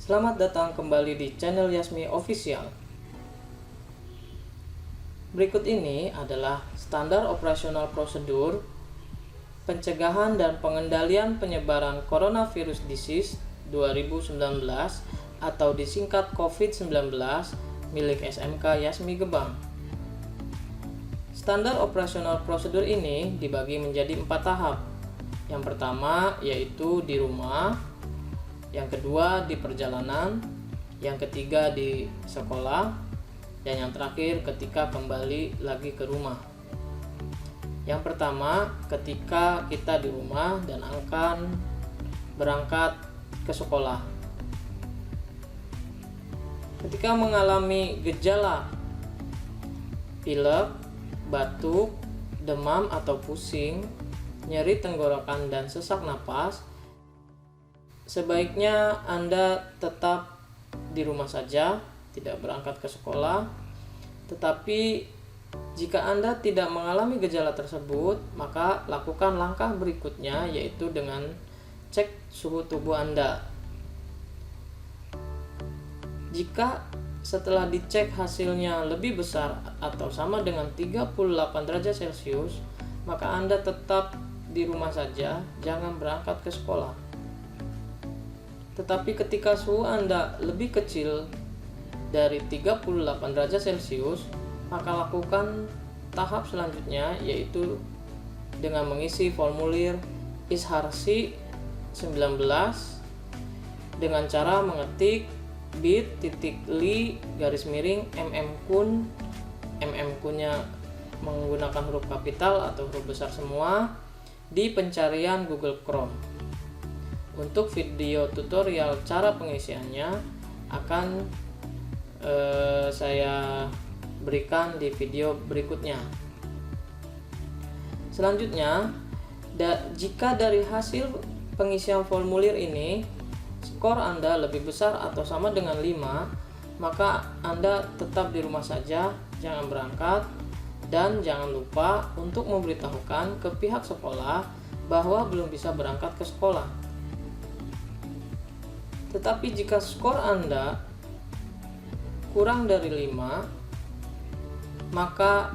Selamat datang kembali di channel Yasmi Official. Berikut ini adalah standar operasional prosedur pencegahan dan pengendalian penyebaran coronavirus disease 2019 atau disingkat COVID-19 milik SMK Yasmi Gebang. Standar operasional prosedur ini dibagi menjadi 4 tahap. Yang pertama yaitu di rumah, yang kedua di perjalanan, yang ketiga di sekolah, dan yang terakhir ketika kembali lagi ke rumah. Yang pertama, ketika kita di rumah dan akan berangkat ke sekolah. Ketika mengalami gejala pilek, batuk, demam atau pusing, nyeri tenggorokan dan sesak napas, sebaiknya Anda tetap di rumah saja, tidak berangkat ke sekolah. Tetapi jika Anda tidak mengalami gejala tersebut, maka lakukan langkah berikutnya, yaitu dengan cek suhu tubuh Anda. Jika setelah dicek hasilnya lebih besar atau sama dengan 38 derajat Celcius, maka Anda tetap di rumah saja, jangan berangkat ke sekolah. Tetapi ketika suhu Anda lebih kecil dari 38 derajat Celcius, maka lakukan tahap selanjutnya, yaitu dengan mengisi formulir isharsi 19 dengan cara mengetik bit.ly /mmkun, mmkunnya menggunakan huruf kapital atau huruf besar semua, di pencarian Google Chrome. Untuk video tutorial cara pengisiannya akan saya berikan di video berikutnya. Selanjutnya, jika dari hasil pengisian formulir ini skor Anda lebih besar atau sama dengan 5, maka Anda tetap di rumah saja, jangan berangkat, dan jangan lupa untuk memberitahukan ke pihak sekolah bahwa belum bisa berangkat ke sekolah. Tetapi jika skor Anda kurang dari 5, maka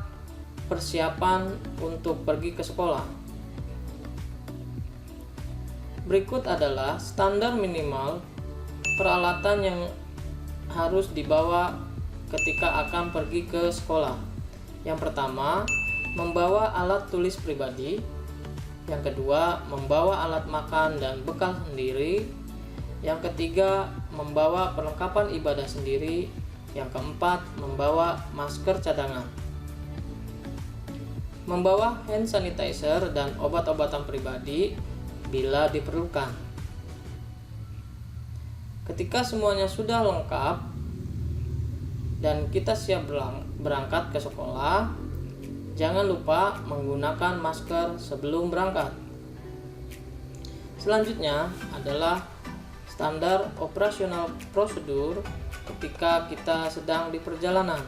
persiapan untuk pergi ke sekolah. Berikut adalah standar minimal peralatan yang harus dibawa ketika akan pergi ke sekolah. Yang pertama, membawa alat tulis pribadi. Yang kedua, membawa alat makan dan bekal sendiri. Yang ketiga, membawa perlengkapan ibadah sendiri. Yang keempat, membawa masker cadangan. Membawa hand sanitizer dan obat-obatan pribadi bila diperlukan. Ketika semuanya sudah lengkap dan kita siap berangkat ke sekolah, jangan lupa menggunakan masker sebelum berangkat. Selanjutnya adalah standar operasional prosedur ketika kita sedang di perjalanan.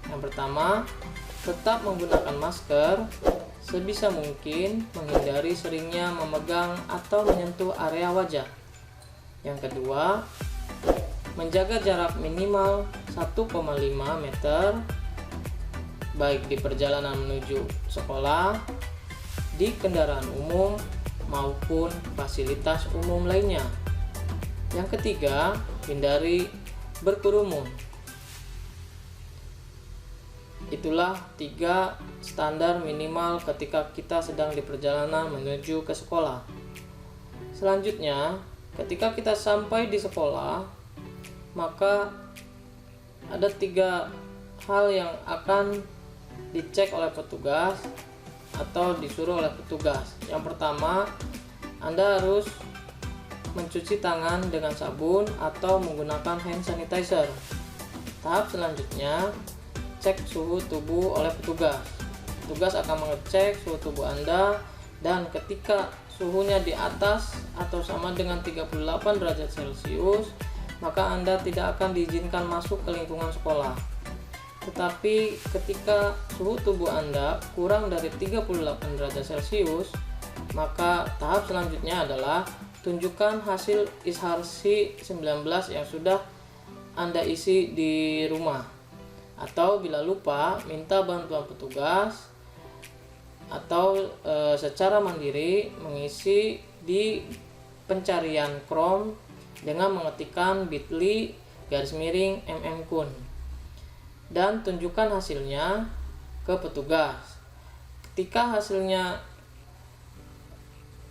Yang pertama, tetap menggunakan masker, sebisa mungkin menghindari seringnya memegang atau menyentuh area wajah. Yang kedua, menjaga jarak minimal 1,5 meter baik di perjalanan menuju sekolah, di kendaraan umum, maupun fasilitas umum lainnya. Yang ketiga, hindari berkerumun. Itulah 3 standar minimal ketika kita sedang di perjalanan menuju ke sekolah. Selanjutnya, ketika kita sampai di sekolah, maka ada 3 hal yang akan dicek oleh petugas atau disuruh oleh petugas. Yang pertama, Anda harus mencuci tangan dengan sabun atau menggunakan hand sanitizer. Tahap selanjutnya, cek suhu tubuh oleh petugas. Petugas akan mengecek suhu tubuh Anda, dan ketika suhunya di atas atau sama dengan 38 derajat Celcius, maka Anda tidak akan diizinkan masuk ke lingkungan sekolah. Tetapi ketika suhu tubuh Anda kurang dari 38 derajat Celcius, maka tahap selanjutnya adalah tunjukkan hasil ISHARSI 19 yang sudah Anda isi di rumah. Atau bila lupa, minta bantuan petugas atau secara mandiri mengisi di pencarian Chrome dengan mengetikkan bit.ly/mmkun dan tunjukkan hasilnya ke petugas. Ketika hasilnya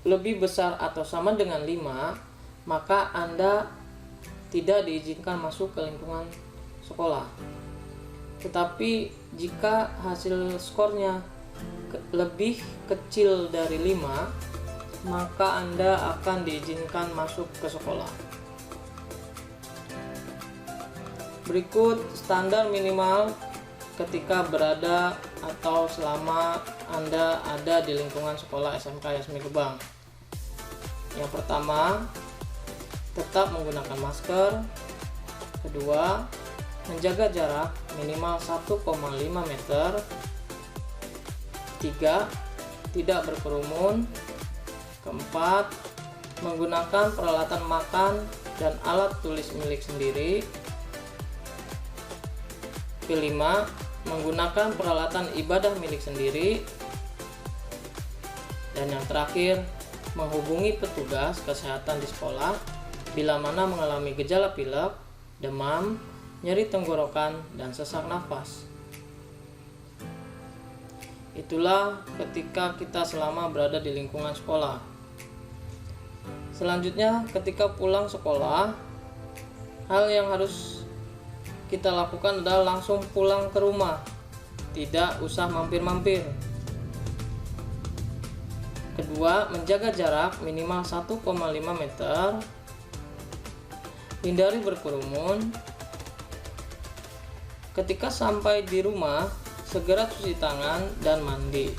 lebih besar atau sama dengan 5, maka Anda tidak diizinkan masuk ke lingkungan sekolah. Tetapi jika hasil skornya lebih kecil dari 5, maka Anda akan diizinkan masuk ke sekolah. Berikut standar minimal ketika berada atau selama Anda ada di lingkungan sekolah SMK Yasmi Gebang. Yang pertama, tetap menggunakan masker. Kedua, menjaga jarak minimal 1,5 meter. 3, tidak berkerumun. Keempat, menggunakan peralatan makan dan alat tulis milik sendiri. Kelima, menggunakan peralatan ibadah milik sendiri. Dan yang terakhir, menghubungi petugas kesehatan di sekolah bila mana mengalami gejala pilek, demam, nyeri tenggorokan, dan sesak nafas. Itulah ketika kita selama berada di lingkungan sekolah. Selanjutnya, ketika pulang sekolah, hal yang harus kita lakukan adalah langsung pulang ke rumah, tidak usah mampir-mampir. Kedua, menjaga jarak minimal 1,5 meter, hindari berkerumun. Ketika sampai di rumah, segera cuci tangan dan mandi.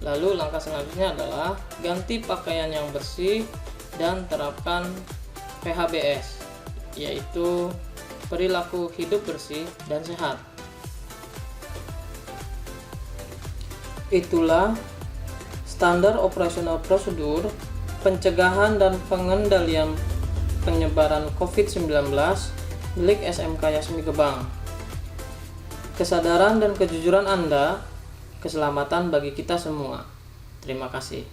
Lalu langkah selanjutnya adalah ganti pakaian yang bersih dan terapkan PHBS, yaitu perilaku hidup bersih dan sehat. Itulah standar operasional prosedur pencegahan dan pengendalian penyebaran COVID-19 milik SMK Yasmi Gebang. Kesadaran dan kejujuran Anda keselamatan bagi kita semua. Terima kasih.